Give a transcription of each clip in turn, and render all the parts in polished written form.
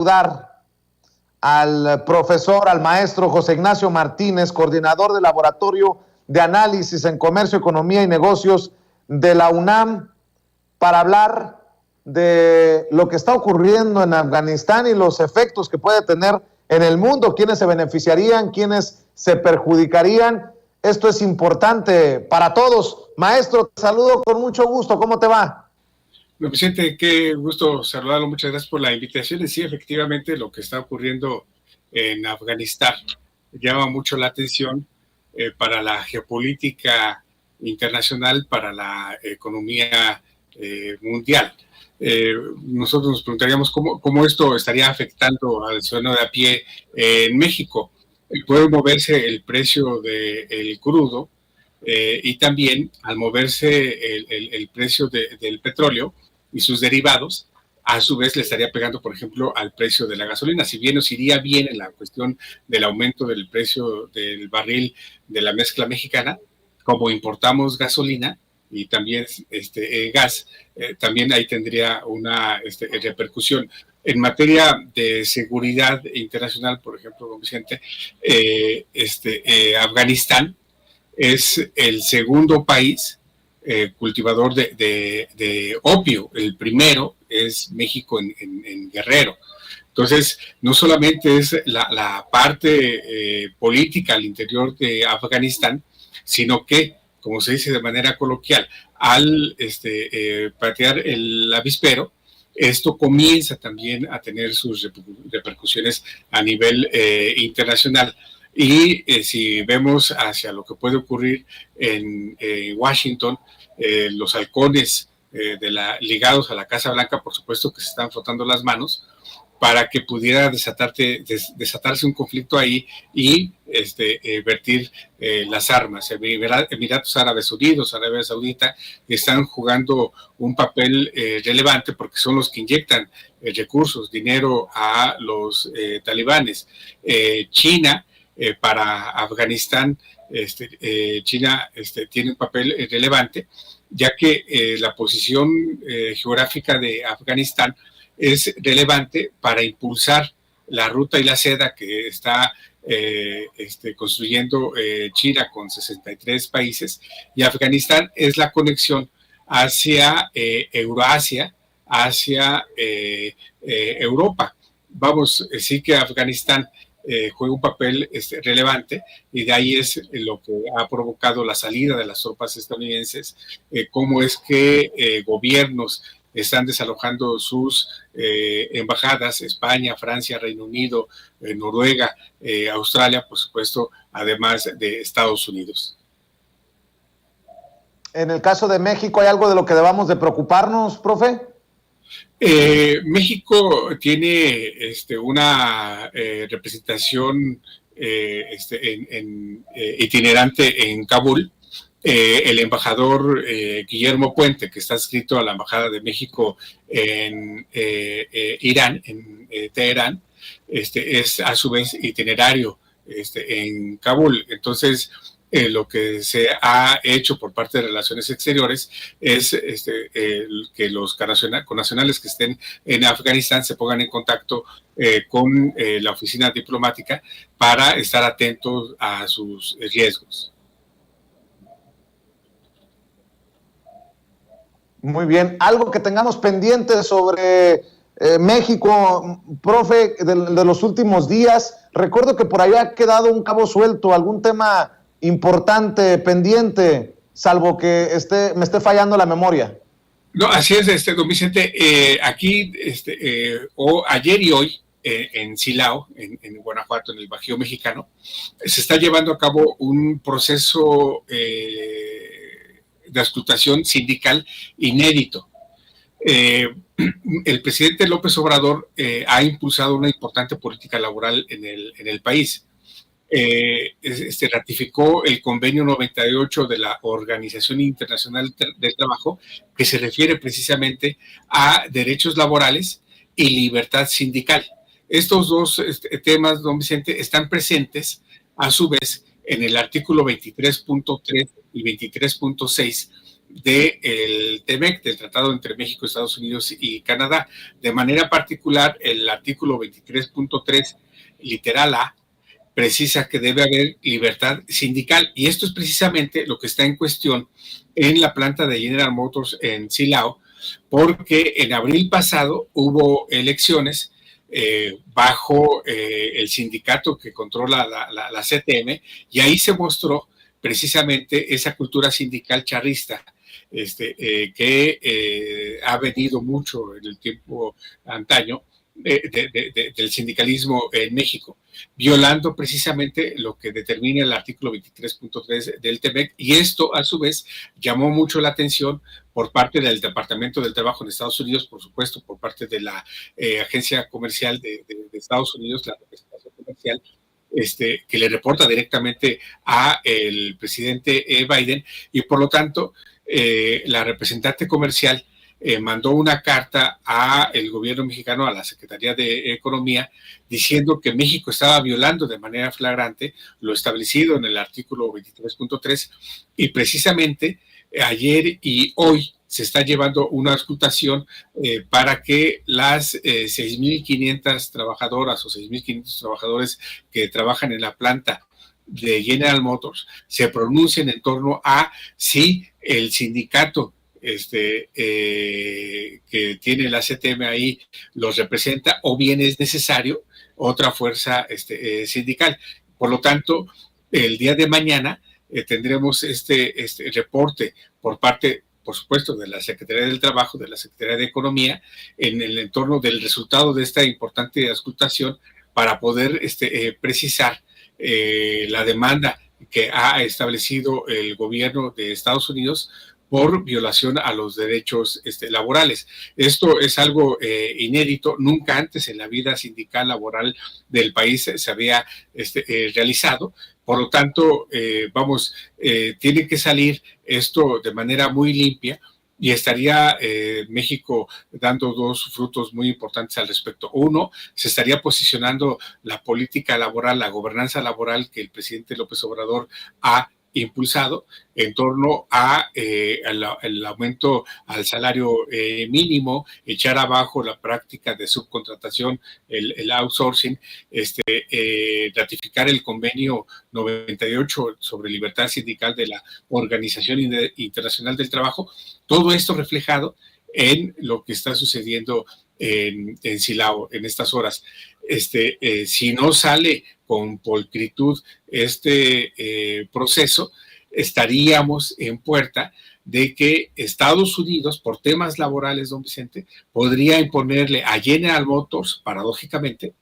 Saludar al profesor, al maestro José Ignacio Martínez, coordinador del Laboratorio de Análisis en Comercio, Economía y Negocios de la UNAM, para hablar de lo que está ocurriendo en Afganistán y los efectos que puede tener en el mundo, quiénes se beneficiarían, quiénes se perjudicarían. Esto es importante para todos. Maestro, te saludo con mucho gusto. ¿Cómo te va? Don Vicente, qué gusto saludarlo. Muchas gracias por la invitación. Y sí, efectivamente, lo que está ocurriendo en Afganistán llama mucho la atención para la geopolítica internacional, para la economía mundial. Nosotros nos preguntaríamos cómo esto estaría afectando al ciudadano de a pie en México. Puede moverse el precio del crudo y también al moverse el precio del petróleo y sus derivados, a su vez le estaría pegando, por ejemplo, al precio de la gasolina. Si bien nos iría bien en la cuestión del aumento del precio del barril de la mezcla mexicana, como importamos gasolina y también gas, también ahí tendría una repercusión. En materia de seguridad internacional, por ejemplo, don Vicente, Afganistán es el segundo país cultivador de opio. El primero es México en Guerrero. Entonces, no solamente es la parte política al interior de Afganistán, sino que, como se dice de manera coloquial, al patear el avispero, esto comienza también a tener sus repercusiones a nivel internacional. Y si vemos hacia lo que puede ocurrir en Washington, los halcones ligados a la Casa Blanca, por supuesto que se están frotando las manos para que pudiera desatarse un conflicto ahí y vertir las armas. Emiratos Árabes Unidos, Arabia Saudita, están jugando un papel relevante porque son los que inyectan recursos, dinero a los talibanes. China, para Afganistán, China tiene un papel relevante, ya que la posición geográfica de Afganistán es relevante para impulsar la ruta y la seda que está construyendo China con 63 países, y Afganistán es la conexión hacia Eurasia, hacia Europa. Vamos, sí que Afganistán juega un papel relevante, y de ahí es lo que ha provocado la salida de las tropas estadounidenses, cómo es que gobiernos están desalojando sus embajadas, España, Francia, Reino Unido, Noruega, Australia, por supuesto, además de Estados Unidos. En el caso de México, ¿hay algo de lo que debamos de preocuparnos, profe? México tiene una representación itinerante en Kabul. El embajador Guillermo Puente, que está adscrito a la Embajada de México en Irán, en Teherán, es a su vez itinerario en Kabul. Entonces, lo que se ha hecho por parte de Relaciones Exteriores es que los connacionales que estén en Afganistán se pongan en contacto con la oficina diplomática para estar atentos a sus riesgos. Muy bien. Algo que tengamos pendiente sobre México, profe, de los últimos días. Recuerdo que por allá ha quedado un cabo suelto, algún tema importante, pendiente, salvo que me esté fallando la memoria. No, así es, don Vicente. Aquí, ayer y hoy, en Silao, en Guanajuato, en el Bajío mexicano, se está llevando a cabo un proceso de auscultación sindical inédito. El presidente López Obrador ha impulsado una importante política laboral en el país. Ratificó el convenio 98 de la Organización Internacional del Trabajo, que se refiere precisamente a derechos laborales y libertad sindical. Estos dos temas, don Vicente, están presentes a su vez en el artículo 23.3 y 23.6 del TEMEC, del Tratado entre México, Estados Unidos y Canadá. De manera particular, el artículo 23.3, literal A, precisa que debe haber libertad sindical, y esto es precisamente lo que está en cuestión en la planta de General Motors en Silao, porque en abril pasado hubo elecciones bajo el sindicato que controla la CTM, y ahí se mostró precisamente esa cultura sindical charrista que ha venido mucho en el tiempo antaño del sindicalismo en México, violando precisamente lo que determina el artículo 23.3 del TEMEC, y esto a su vez llamó mucho la atención por parte del Departamento del Trabajo en Estados Unidos, por supuesto, por parte de la Agencia Comercial de Estados Unidos, la representación comercial, que le reporta directamente a el presidente Biden, y por lo tanto la representante comercial mandó una carta al gobierno mexicano, a la Secretaría de Economía, diciendo que México estaba violando de manera flagrante lo establecido en el artículo 23.3, y precisamente ayer y hoy se está llevando una auscultación para que las 6.500 trabajadoras o 6.500 trabajadores que trabajan en la planta de General Motors se pronuncien en torno a si el sindicato que tiene la CTM ahí los representa, o bien es necesario otra fuerza sindical. Por lo tanto, el día de mañana tendremos este reporte por parte, por supuesto, de la Secretaría del Trabajo, de la Secretaría de Economía, en el entorno del resultado de esta importante auscultación, para poder precisar la demanda que ha establecido el gobierno de Estados Unidos por violación a los derechos laborales. Esto es algo inédito, nunca antes en la vida sindical laboral del país se había realizado. Por lo tanto, tiene que salir esto de manera muy limpia, y estaría México dando dos frutos muy importantes al respecto. Uno, se estaría posicionando la política laboral, la gobernanza laboral que el presidente López Obrador ha impulsado en torno a el aumento al salario mínimo, echar abajo la práctica de subcontratación, el outsourcing, ratificar el convenio 98 sobre libertad sindical de la Organización Internacional del Trabajo. Todo esto reflejado en lo que está sucediendo en Silao en estas horas. Si no sale con pulcritud proceso, estaríamos en puerta de que Estados Unidos, por temas laborales, don Vicente, podría imponerle a General Motors, paradójicamente,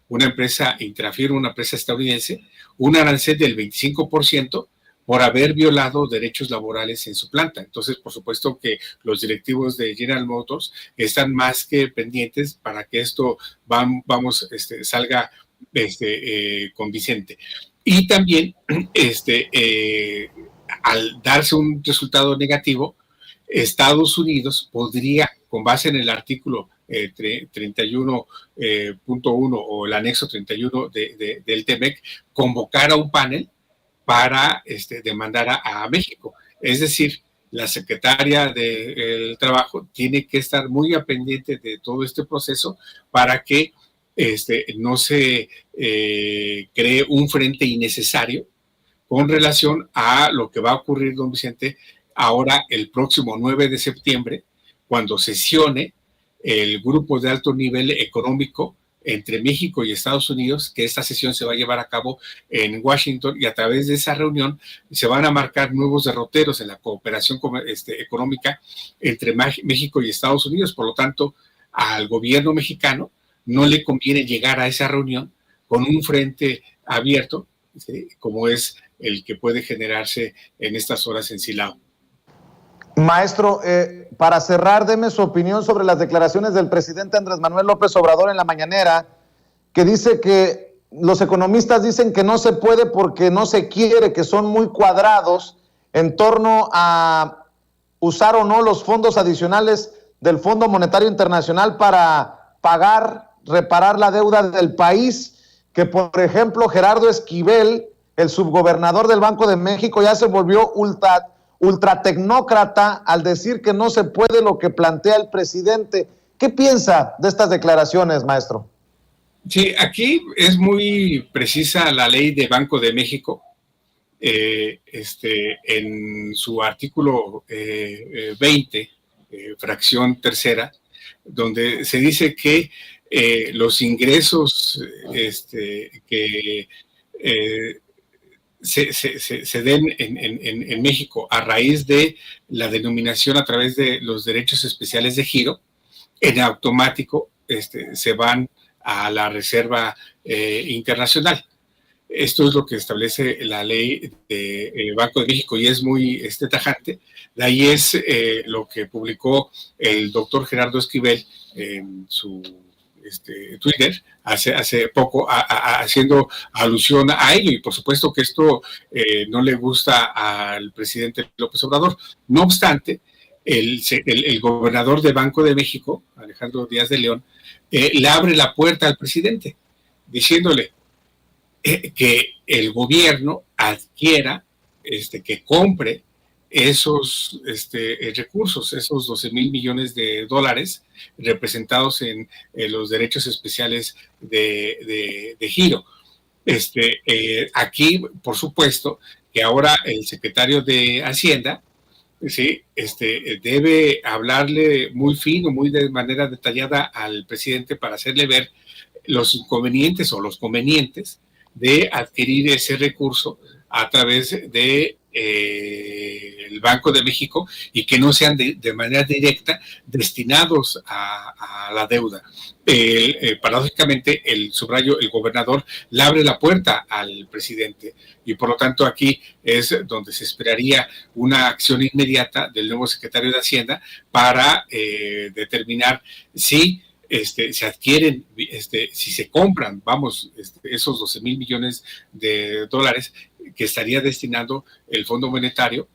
una empresa intrafiero, una empresa estadounidense, un arancel del 25% por haber violado derechos laborales en su planta. Entonces, por supuesto que los directivos de General Motors están más que pendientes para que esto salga convincente. Y también, al darse un resultado negativo, Estados Unidos podría, con base en el artículo 31.1 o el anexo 31 del TEMEC, convocar a un panel para demandar a México. Es decir, la secretaria del Trabajo tiene que estar muy al pendiente de todo este proceso para que no se cree un frente innecesario con relación a lo que va a ocurrir, don Vicente, ahora el próximo 9 de septiembre, cuando sesione el grupo de alto nivel económico entre México y Estados Unidos, que esta sesión se va a llevar a cabo en Washington, y a través de esa reunión se van a marcar nuevos derroteros en la cooperación económica entre México y Estados Unidos. Por lo tanto, al gobierno mexicano no le conviene llegar a esa reunión con un frente abierto, ¿sí?, como es el que puede generarse en estas horas en Silao. Maestro, para cerrar, deme su opinión sobre las declaraciones del presidente Andrés Manuel López Obrador en la mañanera, que dice que los economistas dicen que no se puede porque no se quiere, que son muy cuadrados en torno a usar o no los fondos adicionales del Fondo Monetario Internacional para reparar la deuda del país, que por ejemplo Gerardo Esquivel, el subgobernador del Banco de México, ya se volvió ultratecnócrata al decir que no se puede lo que plantea el presidente. ¿Qué piensa de estas declaraciones, maestro? Sí, aquí es muy precisa la ley de Banco de México. En su artículo 20, fracción tercera, donde se dice que los ingresos que se den en México a raíz de la denominación a través de los derechos especiales de giro, en automático se van a la Reserva Internacional. Esto es lo que establece la ley de Banco de México y es muy tajante. De ahí es lo que publicó el doctor Gerardo Esquivel en su Twitter hace poco, haciendo alusión a ello. Y por supuesto que esto no le gusta al presidente López Obrador. No obstante, el gobernador de Banco de México, Alejandro Díaz de León, le abre la puerta al presidente, diciéndole que el gobierno adquiera, que compre esos recursos, esos 12,000 millones de dólares representados en los derechos especiales de giro. Aquí, por supuesto, que ahora el secretario de Hacienda, sí, debe hablarle muy fino, muy de manera detallada al presidente para hacerle ver los inconvenientes o los convenientes de adquirir ese recurso a través de el Banco de México y que no sean de manera directa destinados a la deuda. Paradójicamente, el gobernador le abre la puerta al presidente y por lo tanto aquí es donde se esperaría una acción inmediata del nuevo secretario de Hacienda para determinar si se adquieren, si se compran, esos 12,000 millones de dólares que estaría destinando el Fondo Monetario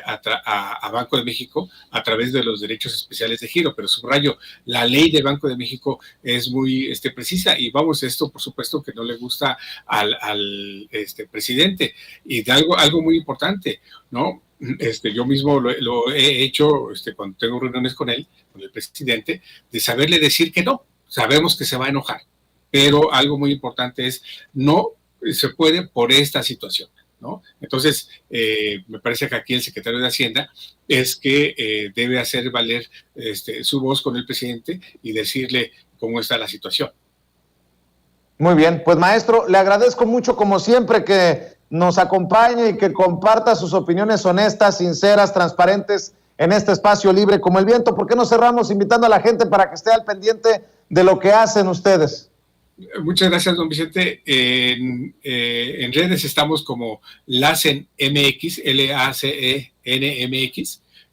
a Banco de México a través de los derechos especiales de giro. Pero subrayo, la ley de Banco de México es muy precisa y esto por supuesto que no le gusta al presidente. Y de algo muy importante, ¿no? Yo mismo lo he hecho cuando tengo reuniones con él, con el presidente, de saberle decir que no. Sabemos que se va a enojar, pero algo muy importante es no se puede por esta situación, ¿no? Entonces, me parece que aquí el secretario de Hacienda es que debe hacer valer su voz con el presidente y decirle cómo está la situación. Muy bien, pues maestro, le agradezco mucho como siempre que nos acompañe y que comparta sus opiniones honestas, sinceras, transparentes en este espacio libre como el viento. ¿Por qué no cerramos invitando a la gente para que esté al pendiente de lo que hacen ustedes? Muchas gracias, don Vicente. En redes estamos como LACEN MX, LACEN-MX,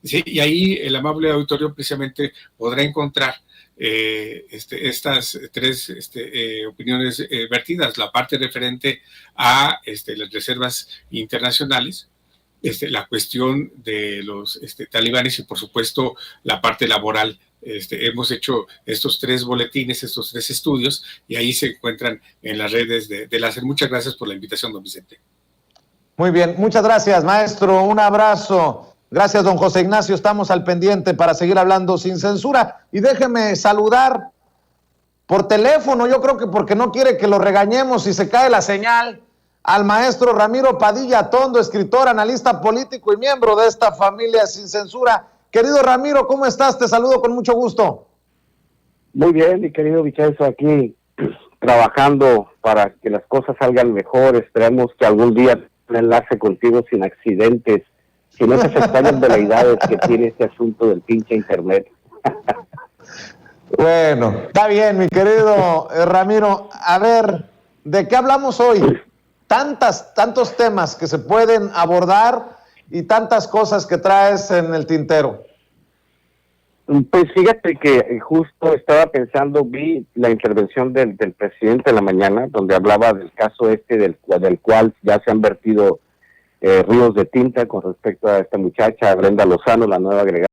¿sí? Y ahí el amable auditorio precisamente podrá encontrar estas tres opiniones vertidas, la parte referente a las reservas internacionales, la cuestión de los talibanes y por supuesto la parte laboral. Hemos hecho estos tres boletines, estos tres estudios y ahí se encuentran en las redes de LACEN. Muchas gracias por la invitación, don Vicente. Muy bien, muchas gracias, maestro, un abrazo. Gracias, don José Ignacio, estamos al pendiente para seguir hablando sin censura. Y déjeme saludar por teléfono, yo creo que porque no quiere que lo regañemos si se cae la señal, al maestro Ramiro Padilla Tondo, escritor, analista político y miembro de esta familia sin censura. Querido Ramiro, ¿cómo estás? Te saludo con mucho gusto. Muy bien, mi querido Vicenzo, aquí trabajando para que las cosas salgan mejor. Esperamos que algún día un enlace contigo sin accidentes, sin esas extrañas veleidades que tiene este asunto del pinche internet. Bueno, está bien, mi querido Ramiro. A ver, ¿de qué hablamos hoy? Tantos temas que se pueden abordar y tantas cosas que traes en el tintero. Pues fíjate que justo estaba pensando, vi la intervención del presidente en la mañana, donde hablaba del caso del cual ya se han vertido ríos de tinta con respecto a esta muchacha, Brenda Lozano, la nueva agregada